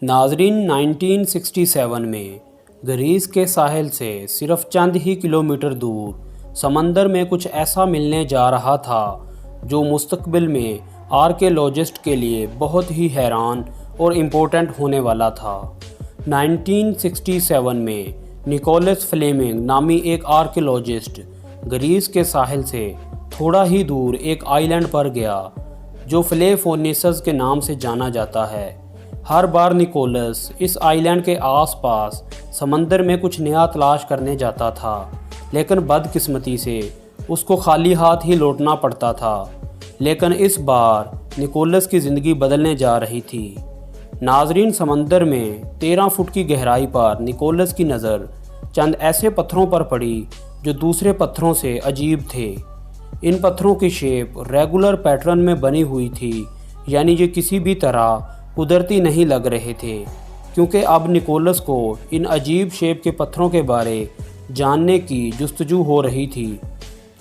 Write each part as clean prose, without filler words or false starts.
ناظرین 1967 میں گریس کے ساحل سے صرف چند ہی کلومیٹر دور سمندر میں کچھ ایسا ملنے جا رہا تھا جو مستقبل میں آرکیالوجسٹ کے لیے بہت ہی حیران اور امپورٹنٹ ہونے والا تھا۔ 1967 میں نیکولس فلیمنگ نامی ایک آرکیالوجسٹ گریس کے ساحل سے تھوڑا ہی دور ایک آئی لینڈ پر گیا جو فلیفونیسس کے نام سے جانا جاتا ہے۔ ہر بار نیکولس اس آئی لینڈ کے آس پاس سمندر میں کچھ نیا تلاش کرنے جاتا تھا، لیکن بدقسمتی سے اس کو خالی ہاتھ ہی لوٹنا پڑتا تھا۔ لیکن اس بار نیکولس کی زندگی بدلنے جا رہی تھی۔ ناظرین، سمندر میں 13 فٹ کی گہرائی پر نیکولس کی نظر چند ایسے پتھروں پر پڑی جو دوسرے پتھروں سے عجیب تھے۔ ان پتھروں کی شیپ ریگولر پیٹرن میں بنی ہوئی تھی، یعنی یہ کسی بھی طرح قدرتی نہیں لگ رہے تھے، کیونکہ اب نیکولس کو ان عجیب شیپ کے پتھروں کے بارے جاننے کی جستجو ہو رہی تھی۔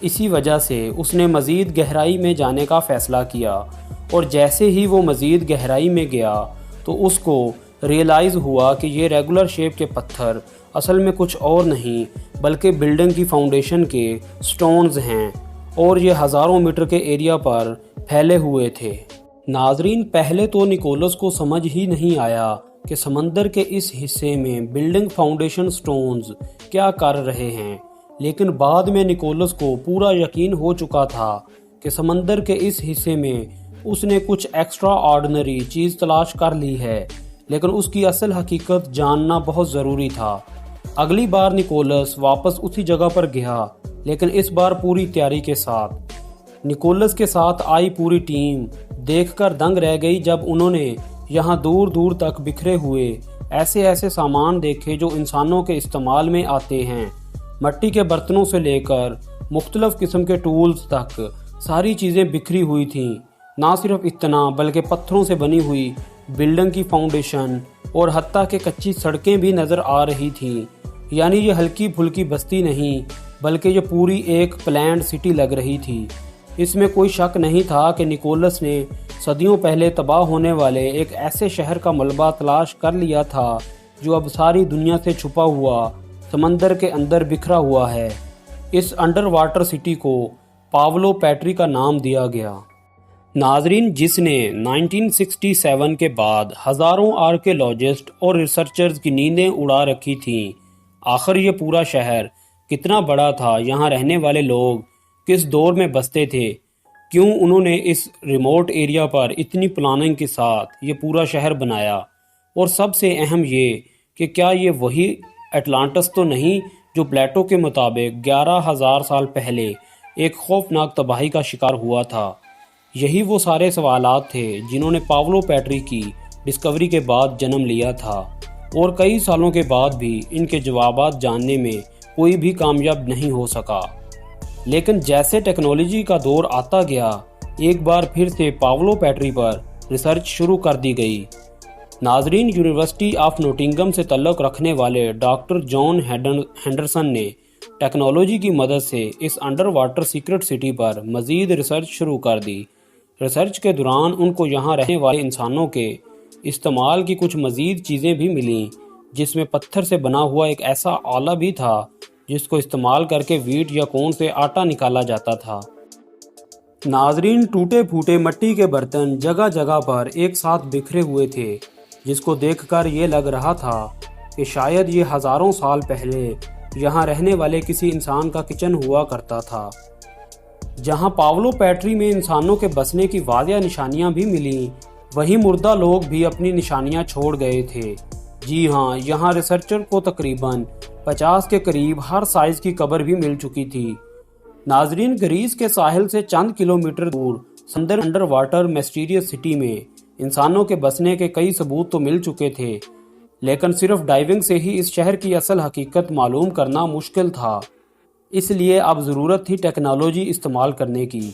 اسی وجہ سے اس نے مزید گہرائی میں جانے کا فیصلہ کیا، اور جیسے ہی وہ مزید گہرائی میں گیا تو اس کو ریئلائز ہوا کہ یہ ریگولر شیپ کے پتھر اصل میں کچھ اور نہیں بلکہ بلڈنگ کی فاؤنڈیشن کے سٹونز ہیں، اور یہ ہزاروں میٹر کے ایریا پر پھیلے ہوئے تھے۔ ناظرین، پہلے تو نیکولس کو سمجھ ہی نہیں آیا کہ سمندر کے اس حصے میں بلڈنگ فاؤنڈیشن سٹونز کیا کر رہے ہیں، لیکن بعد میں نیکولس کو پورا یقین ہو چکا تھا کہ سمندر کے اس حصے میں اس نے کچھ ایکسٹرا آرڈنری چیز تلاش کر لی ہے، لیکن اس کی اصل حقیقت جاننا بہت ضروری تھا۔ اگلی بار نیکولس واپس اسی جگہ پر گیا، لیکن اس بار پوری تیاری کے ساتھ۔ نیکولس کے ساتھ آئی پوری ٹیم دیکھ کر دنگ رہ گئی جب انہوں نے یہاں دور دور تک بکھرے ہوئے ایسے سامان دیکھے جو انسانوں کے استعمال میں آتے ہیں۔ مٹی کے برتنوں سے لے کر مختلف قسم کے ٹولز تک ساری چیزیں بکھری ہوئی تھیں۔ نہ صرف اتنا بلکہ پتھروں سے بنی ہوئی بلڈنگ کی فاؤنڈیشن اور حتیٰ کہ کچی سڑکیں بھی نظر آ رہی تھیں، یعنی یہ ہلکی پھلکی بستی نہیں بلکہ یہ پوری ایک پلانڈ سٹی لگ رہی تھی۔ اس میں کوئی شک نہیں تھا کہ نیکولس نے صدیوں پہلے تباہ ہونے والے ایک ایسے شہر کا ملبہ تلاش کر لیا تھا جو اب ساری دنیا سے چھپا ہوا سمندر کے اندر بکھرا ہوا ہے۔ اس انڈر واٹر سٹی کو پاولو پیٹری کا نام دیا گیا۔ ناظرین، جس نے 1967 کے بعد ہزاروں آرکیالوجسٹ اور ریسرچرز کی نیندیں اڑا رکھی تھیں۔ آخر یہ پورا شہر کتنا بڑا تھا، یہاں رہنے والے لوگ کس دور میں بستے تھے، کیوں انہوں نے اس ریموٹ ایریا پر اتنی پلاننگ کے ساتھ یہ پورا شہر بنایا، اور سب سے اہم یہ کہ کیا یہ وہی اٹلانٹس تو نہیں جو پلیٹو کے مطابق 11,000 سال پہلے ایک خوفناک تباہی کا شکار ہوا تھا۔ یہی وہ سارے سوالات تھے جنہوں نے پاولو پیٹری کی ڈسکوری کے بعد جنم لیا تھا، اور کئی سالوں کے بعد بھی ان کے جوابات جاننے میں کوئی بھی کامیاب نہیں ہو سکا۔ لیکن جیسے ٹیکنالوجی کا دور آتا گیا، ایک بار پھر سے پاولو پیٹری پر ریسرچ شروع کر دی گئی۔ ناظرین، یونیورسٹی آف نوٹنگم سے تعلق رکھنے والے ڈاکٹر جان ہینڈرسن نے ٹیکنالوجی کی مدد سے اس انڈر واٹر سیکرٹ سٹی پر مزید ریسرچ شروع کر دی۔ ریسرچ کے دوران ان کو یہاں رہنے والے انسانوں کے استعمال کی کچھ مزید چیزیں بھی ملیں، جس میں پتھر سے بنا ہوا ایک ایسا آلہ بھی تھا جس کو استعمال کر کے ویٹ یا کون سے آٹا نکالا جاتا تھا۔ ناظرین، ٹوٹے پھوٹے مٹی کے برتن جگہ جگہ پر ایک ساتھ بکھرے ہوئے تھے، جس کو دیکھ کر یہ لگ رہا تھا کہ شاید یہ ہزاروں سال پہلے یہاں رہنے والے کسی انسان کا کچن ہوا کرتا تھا۔ جہاں پاولو پیٹری میں انسانوں کے بسنے کی واضح نشانیاں بھی ملیں، وہیں مردہ لوگ بھی اپنی نشانیاں چھوڑ گئے تھے۔ جی ہاں، یہاں ریسرچر کو تقریباً 50 کے قریب ہر سائز کی قبر بھی مل چکی تھی۔ ناظرین، گریس کے ساحل سے چند کلومیٹر دور سمندر انڈر واٹر میسٹیریس سٹی میں انسانوں کے بسنے کے کئی ثبوت تو مل چکے تھے، لیکن صرف ڈائیونگ سے ہی اس شہر کی اصل حقیقت معلوم کرنا مشکل تھا۔ اس لیے اب ضرورت تھی ٹیکنالوجی استعمال کرنے کی،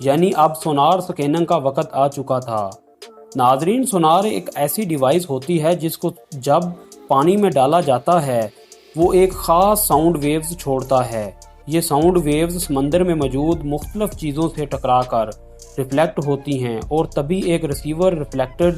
یعنی اب سونار سکیننگ کا وقت آ چکا تھا۔ ناظرین، سونار ایک ایسی ڈیوائس ہوتی ہے جس کو جب پانی میں ڈالا جاتا ہے وہ ایک خاص ساؤنڈ ویوز چھوڑتا ہے۔ یہ ساؤنڈ ویوز سمندر میں موجود مختلف چیزوں سے ٹکرا کر ریفلیکٹ ہوتی ہیں، اور تبھی ایک ریسیور ریفلیکٹڈ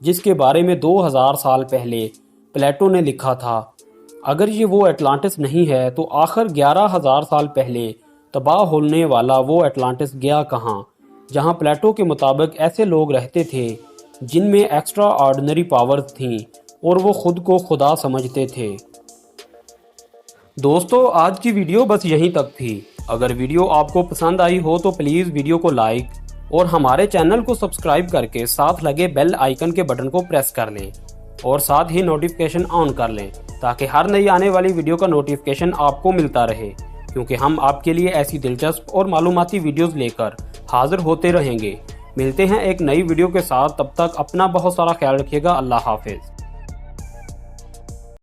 جس کے بارے میں 2000 سال پہلے پلیٹو نے لکھا تھا۔ اگر یہ وہ اٹلانٹس نہیں ہے تو آخر 11,000 سال پہلے تباہ ہونے والا وہ اٹلانٹس گیا کہاں، جہاں پلیٹو کے مطابق ایسے لوگ رہتے تھے جن میں ایکسٹرا آرڈنری پاورز تھیں اور وہ خود کو خدا سمجھتے تھے۔ دوستو، آج کی ویڈیو بس یہیں تک تھی۔ اگر ویڈیو آپ کو پسند آئی ہو تو پلیز ویڈیو کو لائک اور ہمارے چینل کو سبسکرائب کر کے ساتھ لگے بیل آئیکن کے بٹن کو پریس کر لیں اور ساتھ ہی نوٹیفیکیشن آن کر لیں تاکہ ہر نئی آنے والی ویڈیو کا نوٹیفیکیشن آپ کو ملتا رہے، کیونکہ ہم آپ کے لیے ایسی دلچسپ اور معلوماتی ویڈیوز لے کر حاضر ہوتے رہیں گے۔ ملتے ہیں ایک نئی ویڈیو کے ساتھ، تب تک اپنا بہت سارا خیال رکھیے گا۔ اللہ حافظ۔